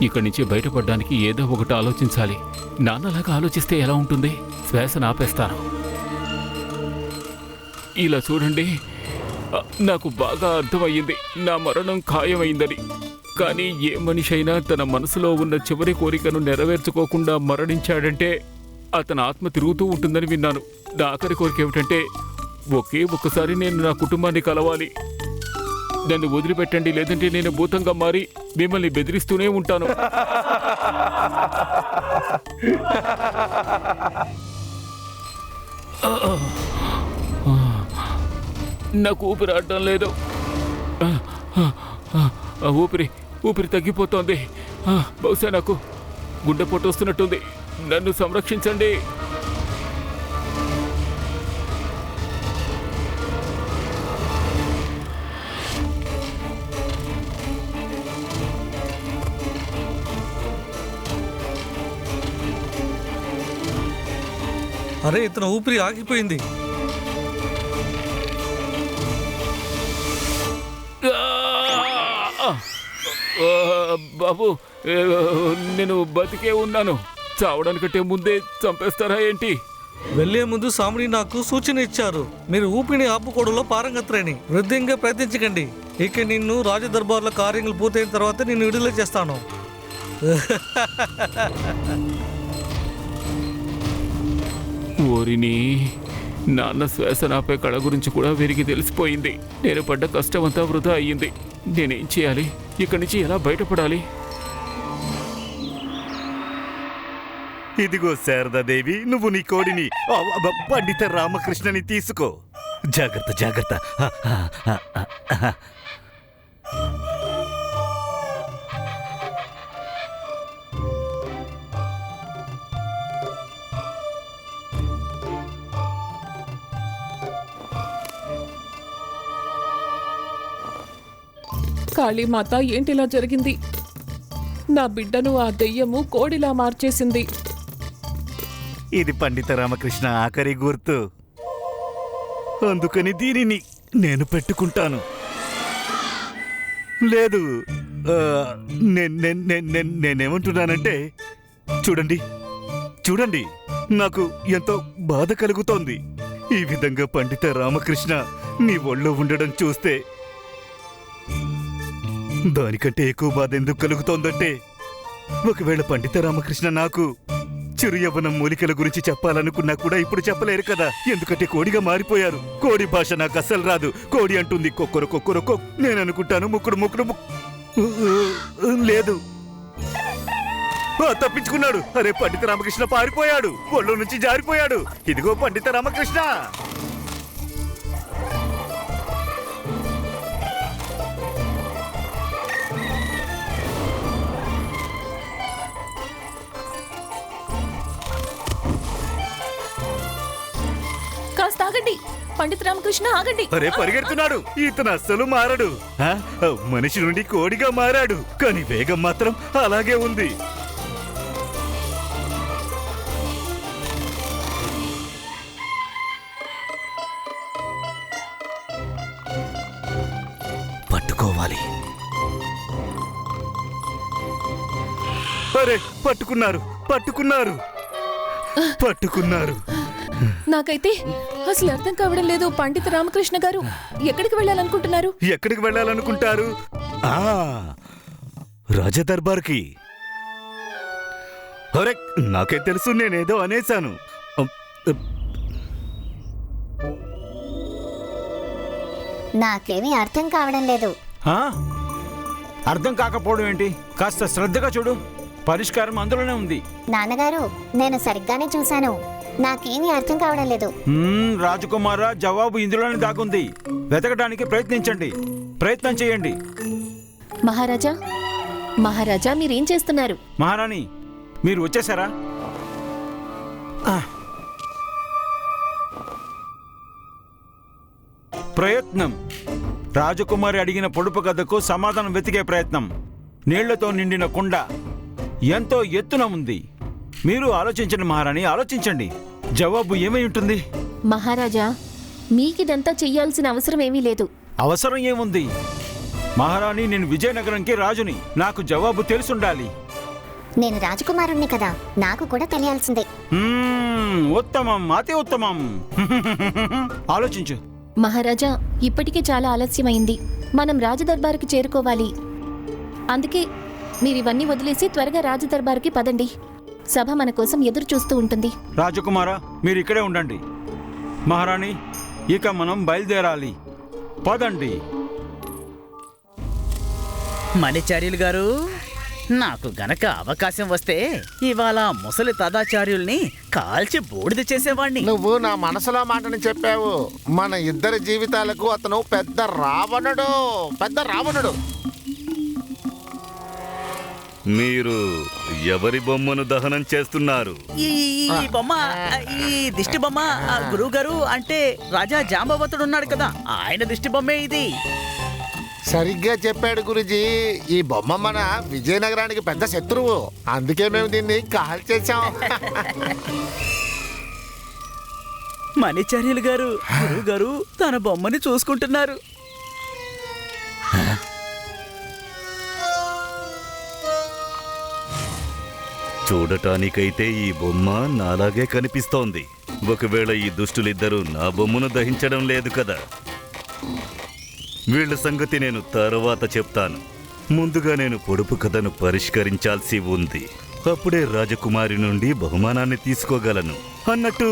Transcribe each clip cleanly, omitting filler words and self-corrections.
ఇక్కడి నుంచి బయటపడడానికి ఏదో ఒకటి ఆలోచించాలి. నాన్నలాగా ఆలోచిస్తే ఎలా ఉంటుంది? శ్వాసను ఆపేస్తాను. ఇలా చూడండి, నాకు బాగా అర్థమయ్యింది నా మరణం ఖాయమైందని. కానీ ఏ మనిషి అయినా తన మనసులో ఉన్న చివరి కోరికను నెరవేర్చుకోకుండా మరణించాడంటే అతని ఆత్మ తిరుగుతూ ఉంటుందని విన్నాను. నా ఆఖరి కోరిక ఏమిటంటే ఒకే ఒక్కసారి నేను నా కుటుంబాన్ని కలవాలి. నన్ను వదిలిపెట్టండి, లేదంటే నేను భూతంగా మారి మిమ్మల్ని బెదిరిస్తూనే ఉంటాను. నాకు ఊపిరి ఆడటం లేదు. ఊపిరి తగ్గిపోతోంది. బహుశా నాకు గుండెపోటు వస్తున్నట్టుంది. నన్ను సంరక్షించండి. అరే, ఇతను ఊపిరి ఆగిపోయింది. బాబు, నేను బతికే ఉన్నాను. చావడానికంటే ముందే చంపేస్తారా ఏంటి? వెళ్లే ముందు సాముడి నాకు సూచన ఇచ్చారు. మీరు ఊపిరిని ఆపుకోవడంలో పారంగత్రేని. వృద్ధింగా ప్రయత్నించకండి. ఇక నిన్ను రాజదర్బార్ల కార్యములు పూర్తయిన తర్వాత నిన్ను విడుదల చేస్తాను. ఓరిని, నాన్న శ్వాస నాపే కళ గురించి కూడా వీరికి తెలిసిపోయింది. నేను పడ్డ కష్టమంతా వృధా అయ్యింది. నేనేం చేయాలి? ఇక్కడి నుంచి ఎలా బయటపడాలి? ఇదిగో శారదాదేవి, నువ్వు నీ కోడిని పండిత రామకృష్ణని తీసుకో. జాగ్రత్త జాగ్రత్త. కాళీమాత, ఏంటిలా జరిగింది? నా బిడ్డను ఆ దెయ్యము కోడిలా మార్చేసింది. ఇది పండిత రామకృష్ణ ఆఖరి గుర్తు, అందుకని దీనిని నేను పెట్టుకుంటాను. లేదు, నేనేమంటున్నానంటే, చూడండి చూడండి, నాకు ఎంతో బాధ కలుగుతోంది. ఈ విధంగా పండిత రామకృష్ణ నీ ఒళ్ళో ఉండడం చూస్తే దానికంటే ఎక్కువ బాధ ఎందుకు కలుగుతోందంటే, ఒకవేళ పండిత రామకృష్ణ నాకు చిరు యవ్వనం మూలికల గురించి చెప్పాలనుకున్నా కూడా ఇప్పుడు చెప్పలేరు కదా. ఎందుకంటే కోడిగా మారిపోయారు. కోడి భాష నాకు అస్సలు రాదు. కోడి అంటుంది కొక్కరు కొక్కరు. నేను అనుకుంటాను ముక్కుడు ముక్కుడు. లేదు, తప్పించుకున్నాడు. అరే, పండిత రామకృష్ణ పారిపోయాడు, ఒళ్ళో నుంచి జారిపోయాడు. ఇదిగో పండిత రామకృష్ణ. కాస్త ఆగండి పండిత రామకృష్ణ, ఆగండి. అరే, పరిగెడుతున్నాడు. ఇతను అస్సలు మారడు. మనిషి నుండి కోడిగా మారాడు, కానీ వేగం మాత్రం అలాగే ఉంది. పట్టుకోవాలి. అరే, పట్టుకున్నారు పట్టుకున్నారు పట్టుకున్నారు. నాకైతే అసలు అర్థం కావడం లేదు. పండిత రామకృష్ణ గారు ఎక్కడికి వెళ్ళాలనుకుంటున్నారు? ఎక్కడికి వెళ్ళాలనుకుంటారు? రాజదర్బార్కి. అరే, నాకే తెలుసు, నేనేదో అనేశాను. నాకేమీ అర్థం కావడం లేదు. అర్థం కాకపోవడం ఏంటి? కాస్త శ్రద్ధగా చూడు, పరిష్కారం అందులోనే ఉంది. నాన్నగారు, నేను సరిగ్గానే చూశాను. నాకేమీ అర్థం కావడం లేదు. రాజకుమార, జవాబు ఇందులోనే దాగుంది. వెతకడానికి ప్రయత్నించండి, ప్రయత్నం చేయండి. మహారాజా, మహారాజా, మీరేం చేస్తున్నారు? మహారాణి, మీరు వచ్చేసారా? ప్రయత్నం. రాజకుమారి అడిగిన పొడుపు కథకు సమాధానం వెతికే ప్రయత్నం. నీళ్లతో నిండిన కుండ ఎంతో ఎత్తున ఉంది. మీరు ఆలోచించండి మహారాణి, ఆలోచించండి. జవాబు ఏమై ఉంటుంది? మహారాజా, మీకిదంతా చెయ్యాల్సిన అవసరం ఏమీ లేదు. అవసరం ఏముంది మహారాణి? నేను విజయనగరంకి రాజుని, నాకు జవాబు తెలుసుండాలి. నేను రాజకుమారుణ్ణి కదా, నాకు కూడా తెలియాల్సిందే. ఉత్తమం, అతి ఉత్తమం. ఆలోచించు. మహారాజా, ఇప్పటికే చాలా ఆలస్యమైంది. మనం రాజదర్బారుకి చేరుకోవాలి. అందుకే మీరివన్నీ వదిలేసి త్వరగా రాజదర్బారుకి పదండి. సభ మన కోసం ఎదురు చూస్తూ ఉంటుంది. రాజకుమారా, మీరు ఇక్కడే ఉండండి. మహారాణి, ఇక మనం బయలుదేరాలి. పదండి. మణిచార్యులు గారు, నాకు గనక అవకాశం వస్తే ఇవాళ ముసలి తదాచార్యుల్ని కాల్చి బూడిద చేసేవాణ్ణి. నువ్వు నా మనసులో మాటని చెప్పావు. మన ఇద్దరి జీవితాలకు అతను పెద్ద రావణుడు. మీరు ఎవరి బొమ్మను దహనం చేస్తున్నారు? ఈ బొమ్మ, ఈ దిష్టి బొమ్మ గురువు గారు, అంటే రాజా జాంబవతుడు ఉన్నాడు కదా, ఆయన దిష్టి బొమ్మే ఇది. సరిగ్గా చెప్పాడు గురుజీ. ఈ బొమ్మ మన విజయనగరానికి పెద్ద శత్రువు, అందుకే మేము దీన్ని కాల్ చేశాం. మణిచార్యులు గారు, గురువు గారు తన బొమ్మని చూసుకుంటున్నారు. చూడటానికైతే ఈ బొమ్మ నాలాగే కనిపిస్తోంది. ఒకవేళ ఈ దుష్టులిద్దరూ నా బొమ్మను దహించడం లేదు కదా, వీళ్ళ సంగతి నేను తర్వాత చెప్తాను. ముందుగా నేను పొడుపు కథను పరిష్కరించాల్సి ఉంది. అప్పుడే రాజకుమారి నుండి బహుమానాన్ని తీసుకోగలను. అన్నట్టు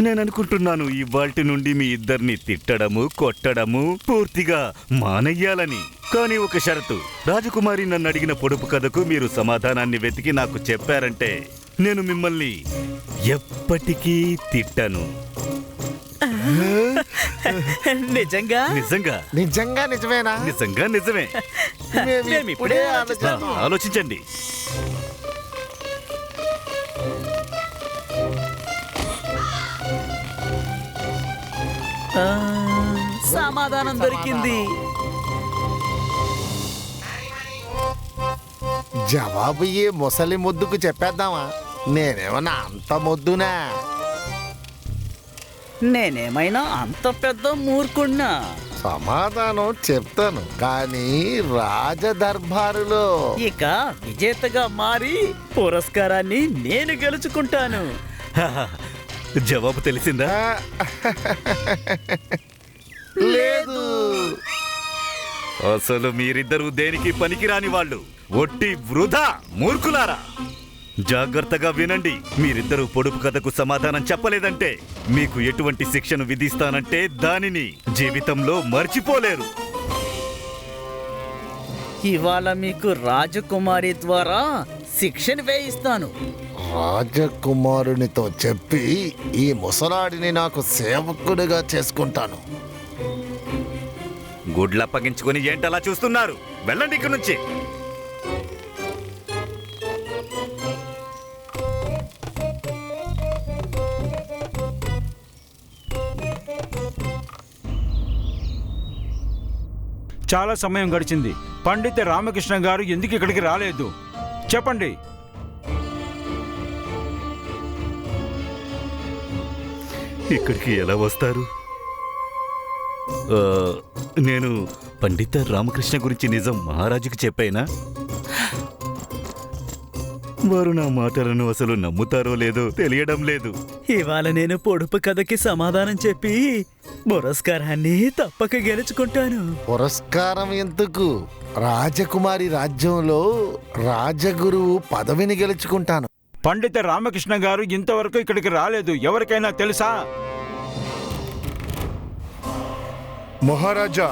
నేను అనుకుంటున్నాను ఇవాల్టి నుండి మీ ఇద్దరిని తిట్టడము, కొట్టడము పూర్తిగా మానయ్యాలని. కానీ ఒక షరతు, రాజకుమారి నన్ను అడిగిన పొడుపు కథకు మీరు సమాధానాన్ని వెతికి నాకు చెప్పారంటే నేను మిమ్మల్ని ఎప్పటికీ తిట్టను. నిజంగా నిజంగా నిజమేనా? నిజంగా నిజమే. మేము ఇప్పుడే ఆలోచించండి. సమాధానం దొరికింది. జవాబు ఈ ముసలి ముద్దుకు చెప్పేద్దామా? నేనేమన్నా అంత మొద్దునా? నేనేమైనా అంత పెద్ద మూర్ఖుణ్ణా? సమాధానం చెప్తాను, కానీ రాజదర్బారులో. ఇక విజేతగా మారి పురస్కారాన్ని నేను గెలుచుకుంటాను. జవాబు తెలిసిందా? లేదు. అసలు మీరిద్దరూ దేనికి పనికిరాని వాళ్ళు, ఒట్టి వృధా మూర్ఖులారా. జాగ్రత్తగా వినండి. మీరిద్దరూ పొడుపు కథకు సమాధానం చెప్పలేదంటే మీకు ఎటువంటి శిక్షను విధిస్తానంటే దానిని జీవితంలో మర్చిపోలేరు. ఇవాళ మీకు రాజకుమారి ద్వారా శిక్షను వేయిస్తాను. రాజకుమారునితో చెప్పి ఈ ముసలాడిని నాకు సేవకుడిగా చేసుకుంటాను. గుడ్లప్పగించుకొని ఏంటలా చూస్తున్నారు? వెళ్ళండి ఇక్కడి నుంచి. చాలా సమయం గడిచింది. పండిత రామకృష్ణ గారు ఎందుకు ఇక్కడికి రాలేదు చెప్పండి. ఇక్కడికి ఎలా వస్తారు? నేను పండిత రామకృష్ణ గురించి నిజం మహారాజుకి చెప్పానా? వారు నా మాటలను అసలు నమ్ముతారో లేదో తెలియడం లేదు. ఇవాళ నేను పొడుపు కథకి సమాధానం చెప్పి పురస్కారాన్ని తప్పక గెలుచుకుంటాను. పురస్కారం ఎందుకు? రాజకుమారి రాజ్యంలో రాజగురువు పదవిని గెలుచుకుంటాను. పండిత రామకృష్ణ గారు ఇంతవరకు ఇక్కడికి రాలేదు. ఎవరికైనా తెలుసా? మహారాజా,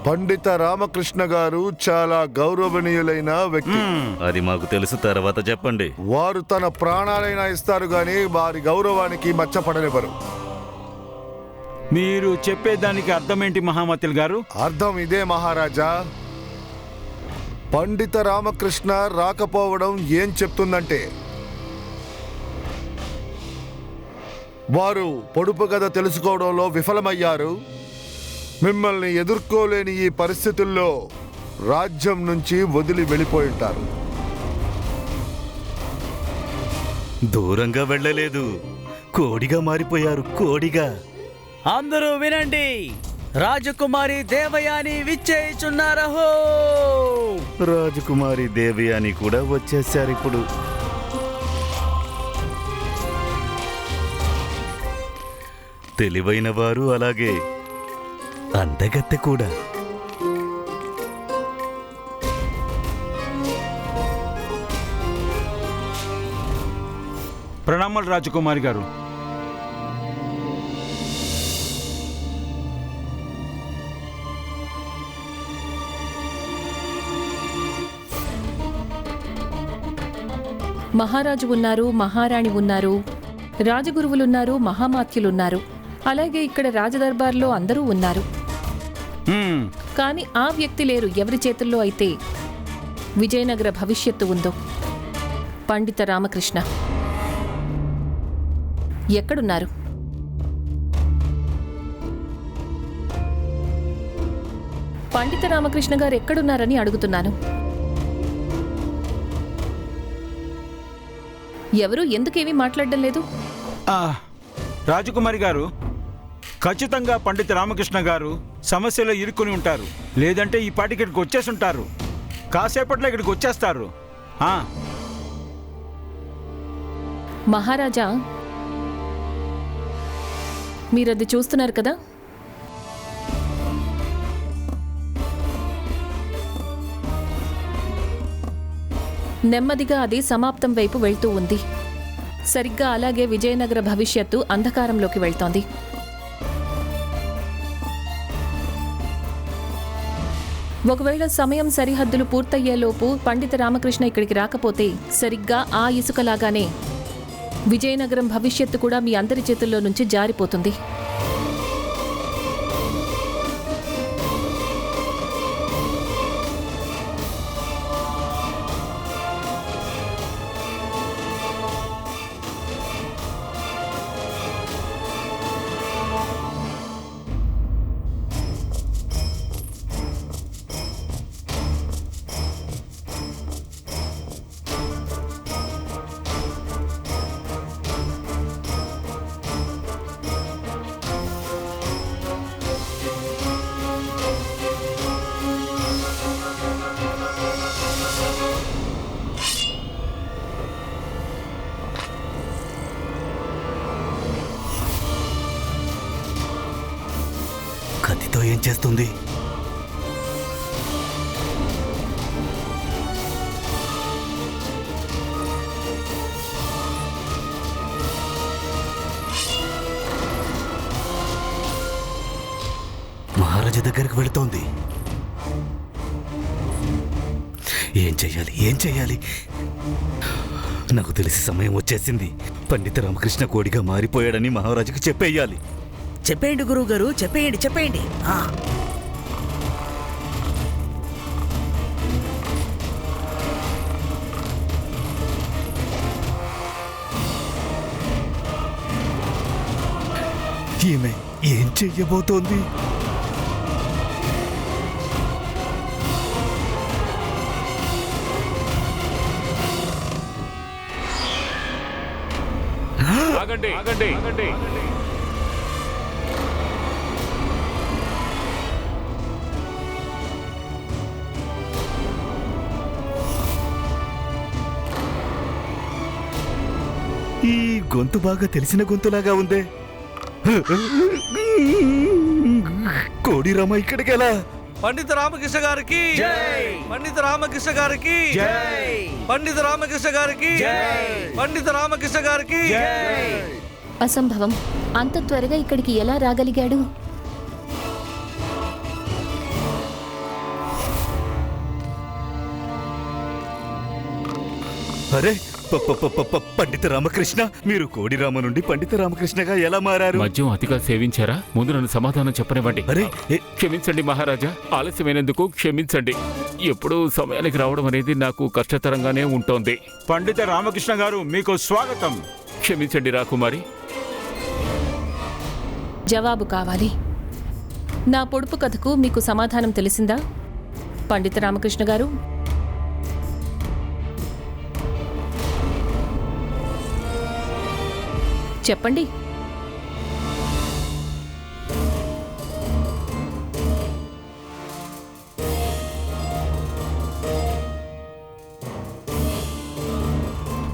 పండిత రామకృష్ణ గారు చాలా గౌరవనీయులైన వ్యక్తి. అది మాకు తెలుసు, తర్వాత చెప్పండి. వారు తన ప్రాణాలైనా ఇస్తారు గాని వారి గౌరవానికి మచ్చపడనివ్వరు. మీరు చెప్పేదానికి అర్థమేంటి మహామతులు గారు? అర్థం ఇదే మహారాజా. పండిత రామకృష్ణ రాకపోవడం ఏం చెప్తుందంటే వారు పొడుపు కథ తెలుసుకోవడంలో విఫలమయ్యారు. మిమ్మల్ని ఎదుర్కోలేని ఈ పరిస్థితుల్లో రాజ్యం నుంచి వదిలి వెళ్ళిపోయి ఉంటారు. దూరంగా వెళ్ళలేదు, కోడిగా మారిపోయారు. కోడిగా. అందరూ వినండి, రాజకుమారి దేవయాని విచ్చేయుచున్నారహో. రాజకుమారి దేవయాని కూడా వచ్చేసారు ఇప్పుడు. తెలివైన వారు, అలాగే అందగత్తె కూడా. ప్రణామాలు రాజకుమారి గారు. మహారాజు ఉన్నారు, మహారాణి ఉన్నారు, రాజగురువులున్నారు, మహామాత్యులున్నారు, అలాగే ఇక్కడ రాజదర్బార్లో అందరూ ఉన్నారు. హ్మ్, కానీ ఆ వ్యక్తి లేరు ఎవరి చేతుల్లో అయితే విజయనగర భవిష్యత్తు ఉందో. పండిత రామకృష్ణ ఎక్కడున్నారు? పండిత రామకృష్ణ గారు ఎక్కడున్నారని అడుగుతున్నాను. ఎవరు ఎందుకేమీ మాట్లాడడం లేదు? ఆ, రాజకుమారి గారు, ఖచ్చితంగా పండిత రామకృష్ణ గారు సమస్యలో ఇరుక్కుని ఉంటారు. లేదంటే ఈ పాటికి ఇక్కడికి వచ్చేసి ఉంటారు. కాసేపట్లో ఇక్కడికి వచ్చేస్తారు. మహారాజా, మీరది చూస్తున్నారు కదా. నెమ్మదిగా అది సమాప్తం వైపు వెళ్తూ ఉంది. సరిగ్గా అలాగే విజయనగర భవిష్యత్తు అంధకారంలోకి వెళ్తోంది. ఒకవేళ సమయం సరిహద్దులు పూర్తయ్యేలోపు పండిత రామకృష్ణ ఇక్కడికి రాకపోతే సరిగ్గా ఆ ఇసుకలాగానే విజయనగరం భవిష్యత్తు కూడా మీ అందరి చేతుల్లో నుంచి జారిపోతుంది. కత్తితో ఏం చేస్తుంది? మహారాజా దగ్గరికి వెళుతోంది. ఏం చెయ్యాలి, ఏం చెయ్యాలి? నాకు తెలిసి సమయం వచ్చేసింది. పండిత రామకృష్ణ కోడిగా మారిపోయాడని మహారాజుకి చెప్పేయాలి. చెప్పేయండి గురువు గారు, చెప్పేయండి, చెప్పేయండి. ఈమె ఏం చెయ్యబోతోంది? ఆగండి, ఆగండి, ఆగండి. ఈ గొంతు బాగా తెలిసిన గొంతులాగా ఉందే. కోడిరామ ఇక్కడికి ఎలా? పండిత రామకృష్ణ గారికి, పండిత రామకృష్ణ గారికి, పండిత రామకృష్ణ గారికి, పండిత రామకృష్ణ గారికి. అసంభవం. అంత త్వరగా ఇక్కడికి ఎలా రాగలిగాడు? అరే, పండిత రామకృష్ణ, మీరు కోడిరామ నుండి పండిత రామకృష్ణగా ఎలా మారారు? మద్యం అతిగా సేవించారా? ముందు నన్ను సమాధానం చెప్పనివ్వండి. అరే, క్షమించండి మహారాజా, ఆలస్యమైనందుకు క్షమించండి. ఎప్పుడూ సమయానికి రావడం అనేది నాకు కష్టతరంగానే ఉంటోంది. పండిత రామకృష్ణ గారు, మీకు స్వాగతం. క్షమించండి రాకుమారి. జవాబు కావాలి. నా పొడుపు కథకు మీకు సమాధానం తెలిసిందా పండిత రామకృష్ణ గారు? చెప్పండి.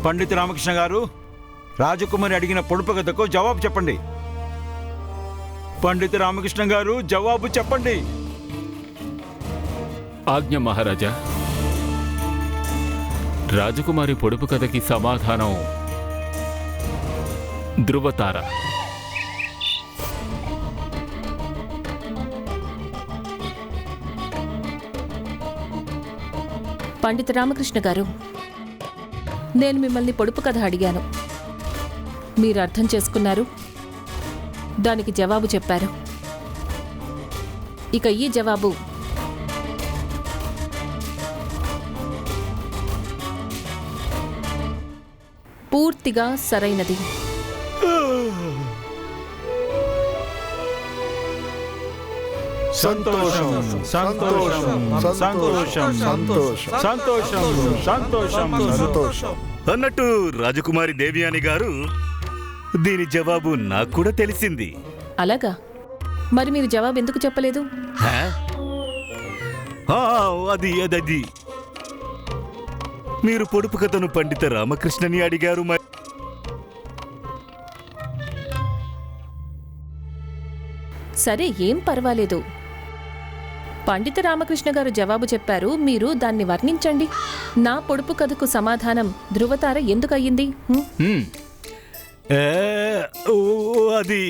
పండిత రామకృష్ణ గారు, రాజకుమారి అడిగిన పొడుపు కథకు జవాబు చెప్పండి. పండిత రామకృష్ణ గారు, జవాబు చెప్పండి. ఆజ్ఞ మహారాజా. రాజకుమారి పొడుపు కథకి సమాధానం ధృవతార. పండిత రామకృష్ణ గారు, నేను మిమ్మల్ని పొడుపు కథ అడిగాను. మీరు అర్థం చేసుకున్నారు, దానికి జవాబు చెప్పారు. ఇక ఈ జవాబు పూర్తిగా సరైనది. సంతోషం, సంతోషం, సంతోషం, సంతోషం, సంతోషం, సంతోషం, సంతోషం. అన్నట్టు రాజకుమారి దేవయాని గారు, దీని జవాబు నాకు కూడా తెలిసింది. అలాగా? మరి మీరు జవాబు ఎందుకు చెప్పలేదు? అది మీరు పొడుపు కథను పండిత రామకృష్ణని అడిగారు. సరే, ఏం పర్వాలేదు. పండిత రామకృష్ణ గారు జవాబు చెప్పారు, మీరు దాన్ని వర్ణించండి. నా పొడుపు కథకు సమాధానం ధృవతార ఎందుకు అయ్యింది? అది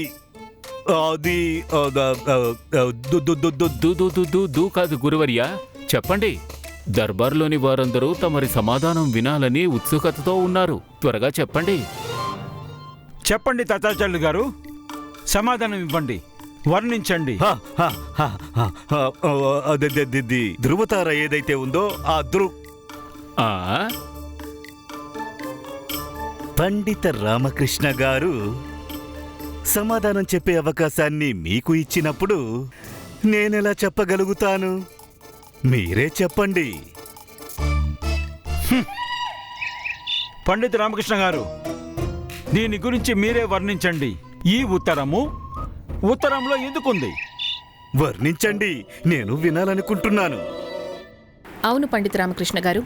కాదు గురువర్యా, చెప్పండి. దర్బార్లోని వారందరూ తమరి సమాధానం వినాలని ఉత్సుకతతో ఉన్నారు. త్వరగా చెప్పండి. చెప్పండి తాతాచార్యులు గారు, సమాధానం ఇవ్వండి, వర్ణించండి. ధృవతార ఏదైతే ఉందో ఆ పండిత రామకృష్ణ గారు సమాధానం చెప్పే అవకాశాన్ని మీకు ఇచ్చినప్పుడు నేనెలా చెప్పగలుగుతాను? మీరే చెప్పండి. పండిత రామకృష్ణ గారు, దీని గురించి మీరే వర్ణించండి. ఈ ఉత్తరంలో ఎందుకుంది? వర్ణించండి, నేను వినాలనుకుంటున్నాను. అవును పండిత రామకృష్ణ గారు,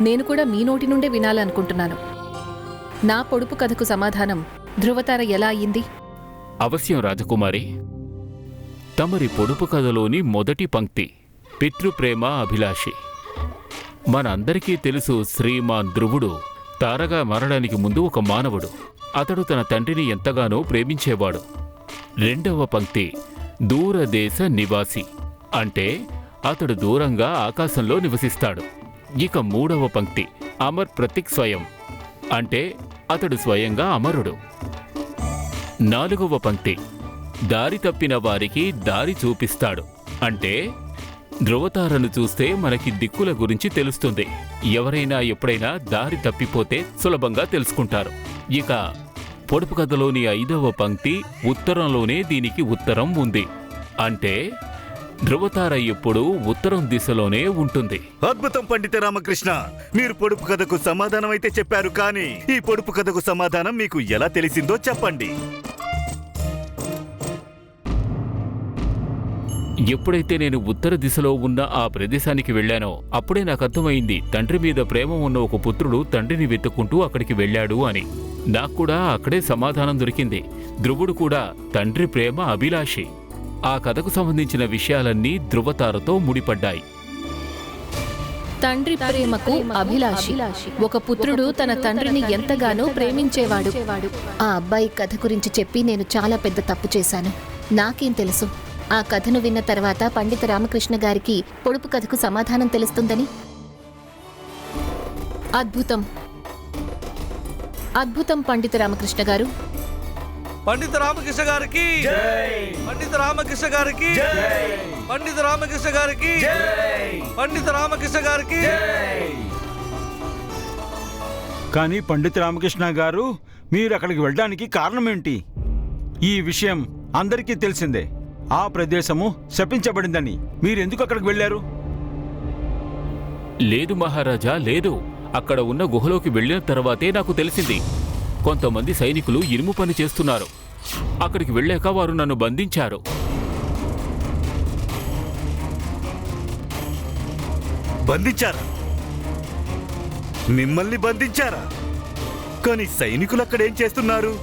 నేను కూడా మీ నోటి నుండే వినాలనుకుంటున్నాను. నా పొడుపు కథకు సమాధానం ధృవతార ఎలా అయ్యింది? అవశ్యం రాజకుమారి. తమరి పొడుపు కథలోని మొదటి పంక్తి పితృప్రేమ అభిలాషి. మనందరికీ తెలుసు, శ్రీమాన్ ధ్రువుడు తారగా మారడానికి ముందు ఒక మానవుడు. అతడు తన తండ్రిని ఎంతగానో ప్రేమించేవాడు. రెండవ పంక్తి దూరదేశ నివాసి, అంటే అతడు దూరంగా ఆకాశంలో నివసిస్తాడు. ఇక మూడవ పంక్తి అమర్ ప్రతిక్ స్వయం, అంటే అతడు స్వయంగా అమరుడు. నాలుగవ పంక్తి దారి తప్పిన వారికి దారి చూపిస్తాడు, అంటే ధృవతారను చూస్తే మనకి దిక్కుల గురించి తెలుస్తుంది. ఎవరైనా ఎప్పుడైనా దారి తప్పిపోతే సులభంగా తెలుసుకుంటారు. ఇక పొడుపు కథలోని ఐదవ పంక్తి ఉత్తరంలోనే దీనికి ఉత్తరం ఉంది, అంటే ధృవతార ఎప్పుడూ ఉత్తరం దిశలోనే ఉంటుంది. అద్భుతం పండిత రామకృష్ణ, మీరు పొడుపు కథకు సమాధానం అయితే చెప్పారు, కానీ ఈ పొడుపు కథకు సమాధానం మీకు ఎలా తెలిసిందో చెప్పండి. ఎప్పుడైతే నేను ఉత్తర దిశలో ఉన్న ఆ ప్రదేశానికి వెళ్ళానో అప్పుడే నాకు అర్థమైంది, తండ్రి మీద ప్రేమ ఉన్న ఒక పుత్రుడు తండ్రిని వెతుక్కుంటూ అక్కడికి వెళ్ళాడు అని. నాకు కూడా అక్కడే సమాధానం దొరికింది. ధ్రువుడు కూడా తండ్రి ప్రేమ అభిలాషి. ఆ కథకు సంబంధించిన విషయాలన్నీ ధృవతారతో ముడిపడ్డాయి. తండ్రి ప్రేమకు అభిలాషి. ఒక పుత్రుడు తన తండ్రిని ఎంతగానో ప్రేమించేవాడు. ఆ అబ్బాయి కథ గురించి చెప్పి నేను చాలా పెద్ద తప్పు చేశాను. నాకేం తెలుసు ఆ కథను విన్న తర్వాత పండిత రామకృష్ణ గారికి పొడుపు కథకు సమాధానం తెలుస్తుందని. అద్భుతం, అద్భుతం పండిత రామకృష్ణ గారు. పండిత రామకృష్ణ గారికి, పండిత రామకృష్ణ గారికి, పండిత రామకృష్ణ గారికి, పండిత రామకృష్ణ గారికి. కానీ పండిత రామకృష్ణ గారు, మీరు అక్కడికి వెళ్ళడానికి కారణం ఏంటి? ఈ విషయం అందరికీ తెలిసిందే. ఆ ప్రదేశము శపించబడిందని. మీరెందుకు అక్కడికి వెళ్ళారు? లేదు మహారాజా, లేదు. అక్కడ ఉన్న గుహలోకి వెళ్ళిన తర్వాతే నాకు తెలిసింది. కొంతమంది సైనికులు ఇనుము పని చేస్తున్నారు. అక్కడికి వెళ్ళాక వారు నన్ను బంధించారు. బంధించారా? మిమ్మల్ని బంధించారా? కానీ సైనికులు అక్కడేం చేస్తున్నారు?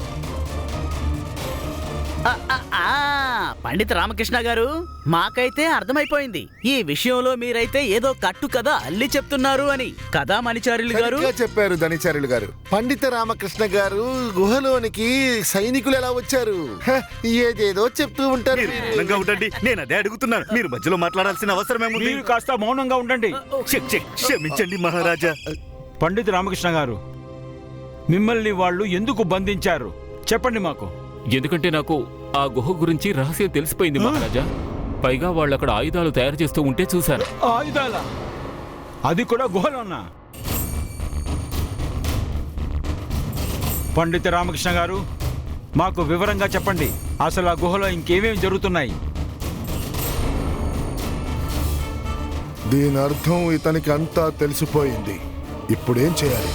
పండిత రామకృష్ణ గారు, మాకైతే అర్థమైపోయింది. ఈ విషయంలో మీరైతే ఏదో కట్టు కదా అల్లి చెప్తున్నారు అని కదా మణిచార్యులు గారు? సరిగ్గా చెప్పారు ధనిచార్యులు గారు. పండిత రామకృష్ణ గారు గుహలోనికి సైనికులు ఎలా వచ్చారు? ఏదేదో చెప్తూ ఉంటారు. మీరు మౌనంగా ఉండండి, నేను అదే అడుగుతున్నాను. మీరు మధ్యలో మాట్లాడాల్సిన అవసరమేముంది? మీరు కాస్త మౌనంగా ఉండండి. క్షమించండి మహారాజా. పండిత రామకృష్ణ గారు, మిమ్మల్ని వాళ్ళు ఎందుకు బంధించారు చెప్పండి మాకు. ఎందుకంటే నాకు ఆ గుహ గురించి రహస్యం తెలిసిపోయింది మహారాజా. పైగా వాళ్ళు అక్కడ ఆయుధాలు తయారు చేస్తూ ఉంటే చూశాను. ఆయుధాలా? అది కూడా గుహలోనా? పండిత రామకృష్ణ గారు, మాకు వివరంగా చెప్పండి. అసలు ఆ గుహలో ఇంకేమేమి జరుగుతున్నాయి? దీని అర్థం ఇతనికి అంతా తెలిసిపోయింది. ఇప్పుడేం చేయాలి?